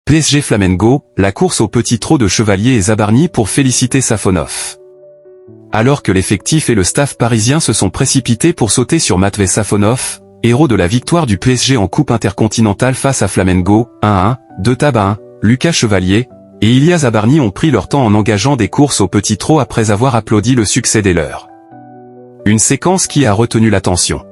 PSG Flamengo, la course au petit trot de Chevalier et Zabarni pour féliciter Safonov. Alors que l'effectif et le staff parisien se sont précipités pour sauter sur Matvei Safonov, héros de la victoire du PSG en Coupe intercontinentale face à Flamengo, 1-1, 2-1, Lucas Chevalier et Ilya Zabarni ont pris leur temps en engageant des courses au petit trot après avoir applaudi le succès des leurs. Une séquence qui a retenu l'attention.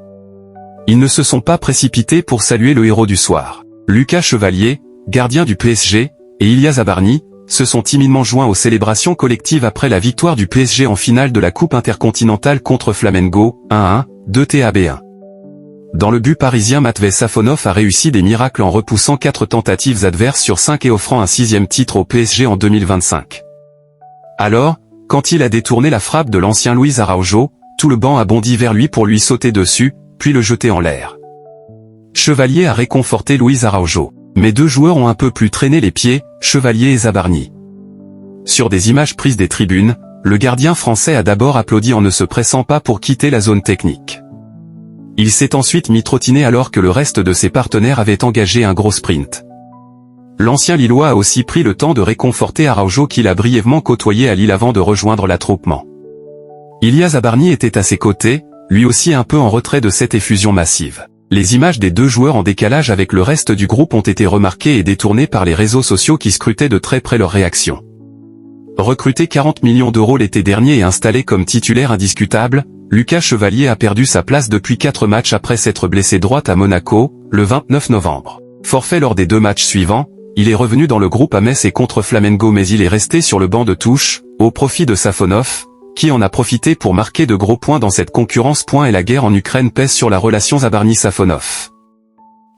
Ils ne se sont pas précipités pour saluer le héros du soir. Lucas Chevalier, gardien du PSG, et Ilya Zabarni, se sont timidement joints aux célébrations collectives après la victoire du PSG en finale de la Coupe intercontinentale contre Flamengo, 1-1, 2-1. Dans le but parisien, Matvei Safonov a réussi des miracles en repoussant 4 tentatives adverses sur 5 et offrant un 6e titre au PSG en 2025. Alors, quand il a détourné la frappe de l'ancien Luis Araújo, tout le banc a bondi vers lui pour lui sauter dessus, puis le jeter en l'air. Chevalier a réconforté Luis Araújo. Mais 2 joueurs ont un peu plus traîné les pieds, Chevalier et Zabarni. Sur des images prises des tribunes, le gardien français a d'abord applaudi en ne se pressant pas pour quitter la zone technique. Il s'est ensuite mis trottiner alors que le reste de ses partenaires avait engagé un gros sprint. L'ancien Lillois a aussi pris le temps de réconforter Araújo qu'il a brièvement côtoyé à Lille avant de rejoindre l'attroupement. Ilya Zabarni était à ses côtés, lui aussi un peu en retrait de cette effusion massive. Les images des 2 joueurs en décalage avec le reste du groupe ont été remarquées et détournées par les réseaux sociaux qui scrutaient de très près leur réaction. Recruté 40 millions d'euros l'été dernier et installé comme titulaire indiscutable, Lucas Chevalier a perdu sa place depuis 4 matchs après s'être blessé droite à Monaco, le 29 novembre. Forfait lors des 2 matchs suivants, il est revenu dans le groupe à Metz et contre Flamengo mais il est resté sur le banc de touche, au profit de Safonov, qui en a profité pour marquer de gros points dans cette concurrence. Et la guerre en Ukraine pèse sur la relation Zabarni-Safonov.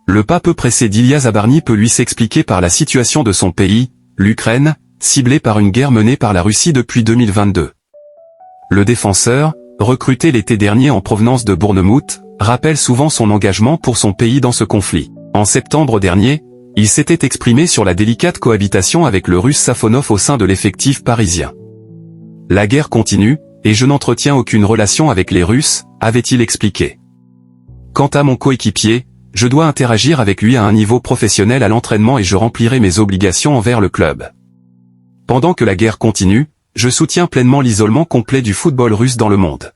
Le pas peu pressé d'Ilya Zabarni peut lui s'expliquer par la situation de son pays, l'Ukraine, ciblée par une guerre menée par la Russie depuis 2022. Le défenseur, recruté l'été dernier en provenance de Bournemouth, rappelle souvent son engagement pour son pays dans ce conflit. En septembre dernier, il s'était exprimé sur la délicate cohabitation avec le Russe Safonov au sein de l'effectif parisien. La guerre continue, et je n'entretiens aucune relation avec les Russes, avait-il expliqué. Quant à mon coéquipier, je dois interagir avec lui à un niveau professionnel à l'entraînement et je remplirai mes obligations envers le club. Pendant que la guerre continue, je soutiens pleinement l'isolement complet du football russe dans le monde.